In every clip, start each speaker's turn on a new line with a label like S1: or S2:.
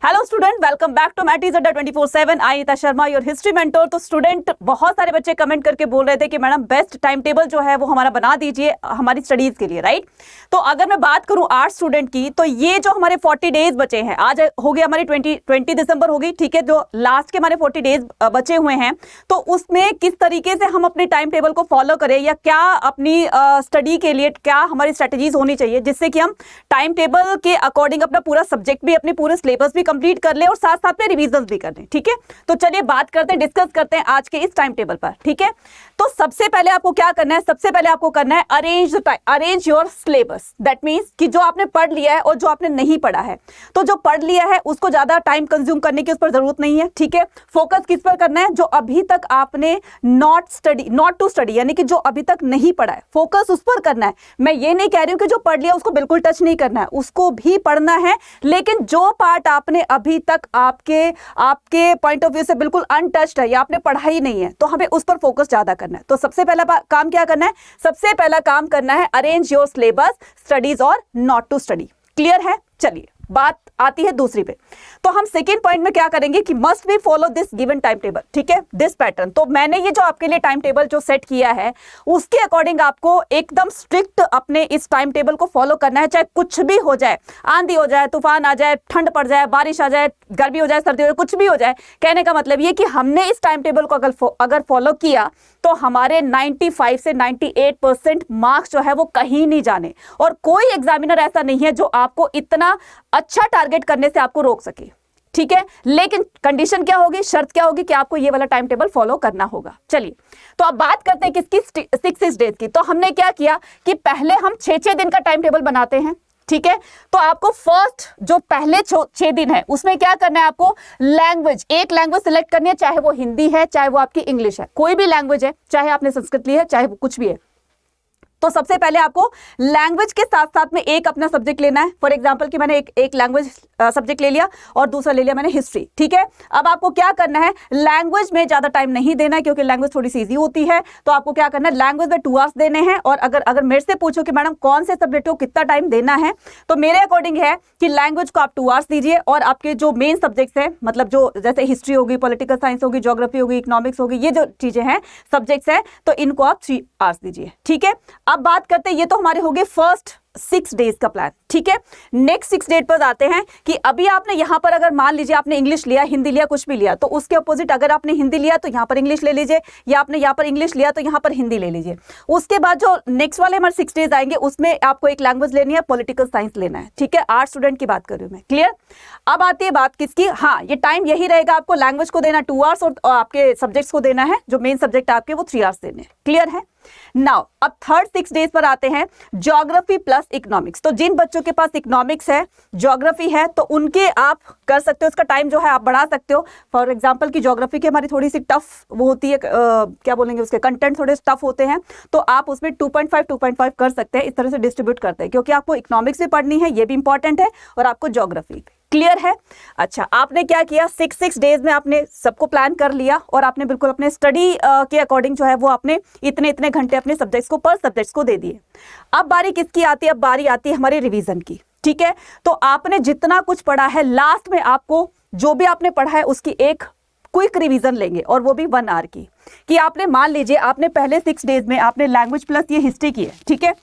S1: Hello student, welcome back to mat is अड्डा 24/7। I Nita Sharma, your history mentor. तो student, बहुत सारे बच्चे कमेंट करके बोल रहे थे कि मैडम बेस्ट टाइम टेबल जो है वो हमारा बना दीजिए हमारी स्टडीज के लिए, राइट। तो अगर मैं बात करूं आर्ट्स स्टूडेंट की, तो ये जो हमारे 40 डेज बचे हैं, आज हो गई हमारी 20 दिसंबर हो गई, ठीक है। जो लास्ट के हमारे 40 डेज बचे हुए हैं, तो उसमें किस तरीके से हम अपने टाइम टेबल को फॉलो करें, या क्या अपनी स्टडी के लिए क्या हमारी स्ट्रेटेजीज होनी चाहिए, जिससे कि हम टाइम टेबल के अकॉर्डिंग अपना पूरा सब्जेक्ट भी, अपने पूरे सिलेबस भी कंप्लीट कर ले और साथ साथ में रिवीजन भी कर लें, ठीक है। तो चलिए बात करते हैं, डिस्कस करते हैं आज के इस टाइम टेबल पर, ठीक है। तो सबसे पहले आपको क्या करना है, सबसे पहले आपको करना है arrange your syllabus. That means कि जो आपने पढ़ लिया है और जो आपने नहीं पढ़ा है, तो जो पढ़ लिया है उसको ज्यादा टाइम कंज्यूम करने की उस पर जरूरत नहीं है, ठीक है। फोकस किस पर करना है, जो अभी तक आपने नॉट टू स्टडी, यानी कि जो अभी तक नहीं पढ़ा है, फोकस उस पर करना है। मैं ये नहीं कह रही हूं कि जो पढ़ लिया उसको बिल्कुल टच नहीं करना है, उसको भी पढ़ना है, लेकिन जो पार्ट आपने अभी तक आपके पॉइंट ऑफ व्यू से बिल्कुल अनटच्ड है या आपने पढ़ा ही नहीं है, तो हमें उस पर फोकस ज्यादा करना है। तो सबसे पहला काम क्या करना है, सबसे पहला काम करना है अरेंज योर सिलेबस, स्टडीज और नॉट टू स्टडी। क्लियर है। चलिए बात आती है दूसरी पे। तो हम सेकेंड पॉइंट में क्या करेंगे कि must be follow this given time table, ठीक है, दिस पैटर्न। तो मैंने ये जो आपके लिए टाइम टेबल जो सेट किया है, उसके अकॉर्डिंग आपको एकदम स्ट्रिक्ट अपने इस टाइम टेबल को फॉलो करना है। चाहे कुछ भी हो जाए, आंधी हो जाए, तूफान आ जाए, ठंड पड़ जाए, बारिश आ जाए, गर्मी हो जाए, सर्दी हो जाए, कुछ भी हो जाए। कहने का मतलब ये कि हमने इस टाइम टेबल को अगर फॉलो किया तो हमारे 95 से 98% मार्क्स जो है वो कहीं नहीं जाने, और कोई एग्जामिनर ऐसा नहीं है जो आपको इतना अच्छा टारगेट करने से आपको रोक सके, ठीक है। लेकिन कंडीशन क्या होगी, शर्त क्या होगी कि आपको ये वाला टाइम टेबल फॉलो करना होगा। चलिए तो अब बात करते हैं किसकी, 6 डेज की। तो हमने क्या किया कि पहले हम 6 दिन का टाइम टेबल बनाते हैं, ठीक है। तो आपको फर्स्ट जो पहले 6 दिन है उसमें क्या करना है, आपको लैंग्वेज, एक लैंग्वेज सिलेक्ट करनी है, चाहे वो हिंदी है, चाहे वो आपकी इंग्लिश है, कोई भी लैंग्वेज है, चाहे आपने संस्कृत ली है, चाहे वो कुछ भी है। तो सबसे पहले आपको लैंग्वेज के साथ साथ में एक अपना सब्जेक्ट लेना है। फॉर एग्जांपल कि मैंने एक लैंग्वेज सब्जेक्ट ले लिया और दूसरा ले लिया मैंने हिस्ट्री, ठीक है। अब आपको क्या करना है, लैंग्वेज में ज्यादा टाइम नहीं देना है, क्योंकि लैंग्वेज थोड़ी सी इजी होती है। तो आपको क्या करना है, लैंग्वेज में 2 आवर्स देने हैं। और अगर मेरे से पूछो कि मैडम कौन से सब्जेक्ट को कितना टाइम देना है, तो मेरे अकॉर्डिंग है कि लैंग्वेज को आप 2 आवर्स दीजिए, और आपके जो मेन सब्जेक्ट्स हैं, मतलब जो जैसे हिस्ट्री होगी, पॉलिटिकल साइंस होगी, ज्योग्राफी होगी, इकोनॉमिक्स होगी, ये जो चीजें हैं, सब्जेक्ट्स हैं, तो इनको आप 3 आवर्स दीजिए, ठीक है। अब बात करते हैं, ये तो हमारे हो गए फर्स्ट 6 डेज का प्लान, ठीक है। नेक्स्ट 6 डेज पर आते हैं कि अभी आपने यहां पर अगर मान लीजिए आपने इंग्लिश लिया, हिंदी लिया, कुछ भी लिया, तो उसके अपोजिट अगर आपने हिंदी लिया तो यहां पर इंग्लिश ले लीजिए, या आपने यहां पर इंग्लिश लिया तो यहां पर हिंदी ले लीजिए। उसके बाद जो नेक्स्ट वाले हमारे 6 डेज आएंगे उसमें आपको एक लैंग्वेज लेनी है, पॉलिटिकल साइंस लेना है, ठीक है। आर्ट्स स्टूडेंट की बात कर रही हूं मैं, क्लियर। अब आती है बात किसकी, हाँ, ये टाइम यही रहेगा, आपको लैंग्वेज को देना 2 आवर्स और आपके सब्जेक्ट्स को देना है, जो मेन सब्जेक्ट आपके वो 3 आवर्स देने, क्लियर है। नाउ अब थर्ड 6 डेज पर आते हैं, ज्योग्राफी प्लस इकोनॉमिक्स। तो जिन बच्चों के पास इकोनॉमिक्स है, ज्योग्राफी है, तो उनके आप कर सकते हो, इसका टाइम जो है आप बढ़ा सकते हो। फॉर एग्जांपल की ज्योग्राफी की हमारी थोड़ी सी टफ वो होती है, क्या बोलेंगे, उसके कंटेंट थोड़े टफ होते हैं, तो आप उसमें 2.5 कर सकते हैं। इस तरह से डिस्ट्रीब्यूट करते हैं, क्योंकि आपको इकोनॉमिक्स भी पढ़नी है, ये भी इंपॉर्टेंट है, और आपको ज्योग्राफी, क्लियर है। अच्छा, आपने क्या किया, 6 डेज में आपने सबको प्लान कर लिया, और आपने बिल्कुल अपने स्टडी के अकॉर्डिंग जो है वो आपने इतने घंटे अपने सब्जेक्ट्स को, पर सब्जेक्ट्स को दे दिए। अब बारी किसकी आती है, अब बारी आती है हमारे रिवीजन की, ठीक है। तो आपने जितना कुछ पढ़ा है, लास्ट में आपको जो भी आपने पढ़ा है उसकी एक क्विक रिवीजन लेंगे, और वो भी 1 आवर की। कि आपने मान लीजिए आपने पहले 6 डेज में आपने लैंग्वेज प्लस ये हिस्ट्री की है, ठीक है,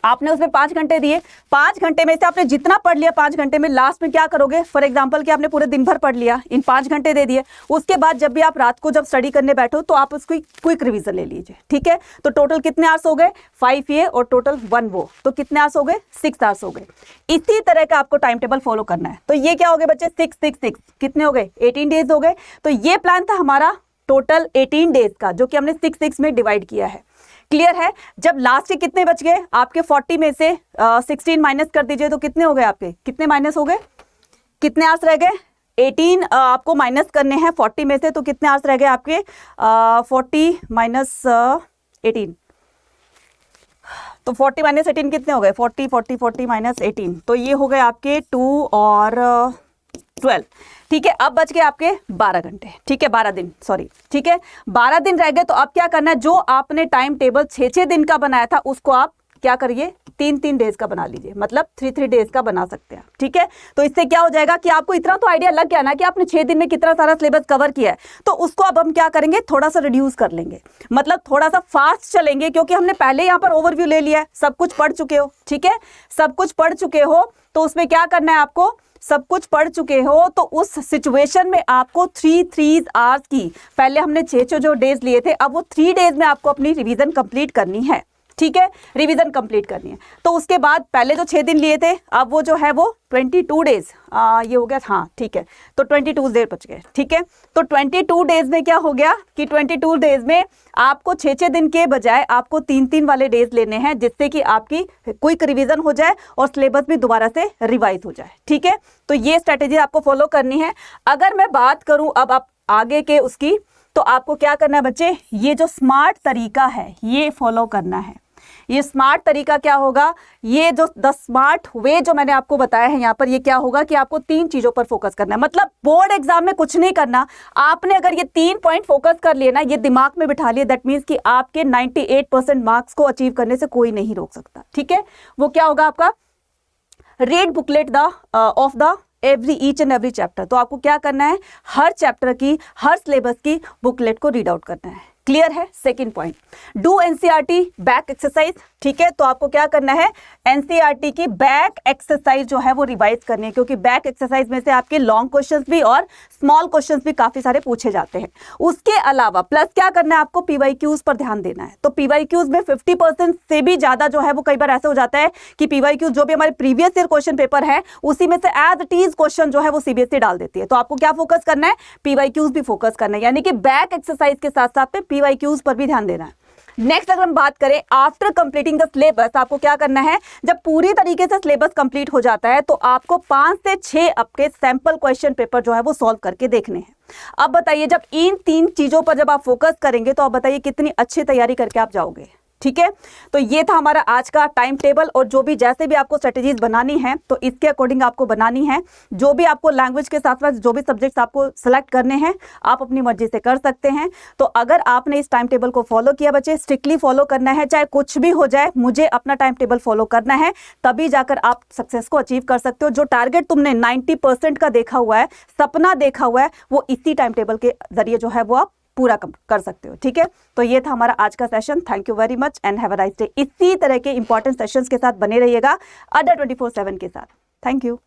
S1: आपने उसमें 5 घंटे दिए। 5 घंटे में से आपने जितना पढ़ लिया 5 घंटे में, लास्ट में क्या करोगे, फॉर एग्जांपल कि आपने पूरे दिन भर पढ़ लिया, इन 5 घंटे दे दिए। उसके बाद जब भी आप रात को जब स्टडी करने बैठो तो आप उसकी क्विक रिवीजन ले लीजिए, ठीक है। तो टोटल कितने आवर्स हो गए, 5 ये और टोटल 1 वो, तो कितने आवर्स हो गए, 6 आवर्स हो गए। इसी तरह का आपको टाइम टेबल फॉलो करना है। तो ये क्या हो गए बच्चे, 6 कितने हो गए, 18 डेज हो गए। तो ये प्लान था हमारा टोटल 18 डेज का, जो कि हमने 6 में डिवाइड किया है, क्लियर है। जब लास्ट के कितने बच गए, आपके 40 में से 16 माइनस कर दीजिए, तो कितने हो गए आपके, कितने माइनस हो गए, कितने आवर्स रह गए, 18 आपको माइनस करने हैं 40 में से, तो कितने आवर्स रह गए आपके, 40 माइनस 18, तो 40 माइनस 18 कितने हो गए, 40 माइनस 18, तो ये हो गए आपके 2 और 12, ठीक है। अब बच गए आपके 12 घंटे, ठीक है, 12 दिन, सॉरी, ठीक है, 12 दिन रह गए। तो अब क्या करना है, जो आपने टाइम टेबल 6 दिन का बनाया था उसको आप क्या करिए 3-3 डेज का बना लीजिए, मतलब 3-3 डेज का बना सकते हैं, ठीक है। तो इससे क्या हो जाएगा कि आपको इतना तो आइडिया लग गया ना कि आपने 6 दिन में कितना सारा सिलेबस कवर किया है। तो उसको अब हम क्या करेंगे, थोड़ा सा रिड्यूस कर लेंगे, मतलब थोड़ा सा फास्ट चलेंगे, क्योंकि हमने पहले यहाँ पर ओवरव्यू ले लिया है, सब कुछ पढ़ चुके हो, ठीक है, सब कुछ पढ़ चुके हो। तो उसमें क्या करना है आपको, सब कुछ पढ़ चुके हो तो उस सिचुएशन में आपको 3 आवर्स की, पहले हमने 6 जो डेज लिए थे, अब वो 3 डेज में आपको अपनी रिवीजन कंप्लीट करनी है, ठीक है, रिवीजन कंप्लीट करनी है। तो उसके बाद पहले जो 6 दिन लिए थे, अब वो जो है वो 22 डेज, ये हो गया, हाँ ठीक है, तो 22 डेज बच गए, ठीक है। तो 22 डेज में क्या हो गया कि 22 डेज में आपको 6 दिन के बजाय आपको 3 वाले डेज लेने हैं, जिससे कि आपकी क्विक रिवीजन हो जाए और सिलेबस भी दोबारा से रिवाइज हो जाए, ठीक है। तो ये स्ट्रेटेजी आपको फॉलो करनी है। अगर मैं बात करूं अब आप आगे के उसकी, तो आपको क्या करना है बच्चे, ये जो स्मार्ट तरीका है ये फॉलो करना है। ये स्मार्ट तरीका क्या होगा, ये जो द स्मार्ट वे जो मैंने आपको बताया है यहाँ पर, ये क्या होगा कि आपको 3 चीजों पर फोकस करना है। मतलब बोर्ड एग्जाम में कुछ नहीं करना, आपने अगर ये 3 पॉइंट फोकस कर लिए ना, ये दिमाग में बिठा लिए, दैट मीन्स कि आपके 98% मार्क्स को अचीव करने से कोई नहीं रोक सकता, ठीक है। वो क्या होगा आपका, read booklet of the each and every chapter. तो आपको क्या करना है, हर चैप्टर की, हर सिलेबस की बुकलेट को रीड आउट करना है। क्लियर है। Second point, do NCERT back exercise, ठीक है। तो आपको क्या करना है, एनसीईआरटी की बैक एक्सरसाइज जो है वो रिवाइज करनी है, क्योंकि बैक एक्सरसाइज में से आपके लॉन्ग क्वेश्चंस भी और स्मॉल क्वेश्चंस भी काफी सारे पूछे जाते हैं। उसके अलावा प्लस क्या करना है आपको, पीवाईक्यूज पर ध्यान देना है। तो पीवाईक्यूज में 50% से भी ज्यादा जो है वो कई बार ऐसे हो जाता है कि पीवाईक्यूज जो भी हमारे प्रीवियस ईयर क्वेश्चन पेपर है उसी में से एज इट इज क्वेश्चन जो है वो सीबीएसई डाल देती है। तो आपको क्या फोकस करना है, पीवाईक्यूज भी फोकस करना है, यानी कि बैक एक्सरसाइज के साथ साथ में पीवाईक्यूज पर भी ध्यान देना है। नेक्स्ट अगर हम बात करें आफ्टर कंप्लीटिंग द सिलेबस, आपको क्या करना है, जब पूरी तरीके से सिलेबस कंप्लीट हो जाता है तो आपको 5 से 6 आपके सैंपल क्वेश्चन पेपर जो है वो सॉल्व करके देखने हैं। अब बताइए, जब इन 3 चीजों पर जब आप फोकस करेंगे तो आप बताइए कितनी अच्छी तैयारी करके आप जाओगे, ठीक है। तो ये था हमारा आज का टाइम टेबल, और जो भी जैसे भी आपको स्ट्रेटेजीज बनानी है तो इसके अकॉर्डिंग आपको बनानी है। जो भी आपको लैंग्वेज के साथ साथ जो भी सब्जेक्ट्स आपको सेलेक्ट करने हैं आप अपनी मर्जी से कर सकते हैं। तो अगर आपने इस टाइम टेबल को फॉलो किया बच्चे, स्ट्रिक्टली फॉलो करना है, चाहे कुछ भी हो जाए, मुझे अपना टाइम टेबल फॉलो करना है, तभी जाकर आप सक्सेस को अचीव कर सकते हो। जो टारगेट तुमने 90% का देखा हुआ है, सपना देखा हुआ है, वो इसी टाइम टेबल के जरिए जो है वो आप पूरा कर सकते हो, ठीक है। तो ये था हमारा आज का session. Thank you very much and have a nice day. इसी तरह के इंपॉर्टेंट सेशंस के साथ बने रहिएगा अड्डा 24/7 के साथ। Thank you.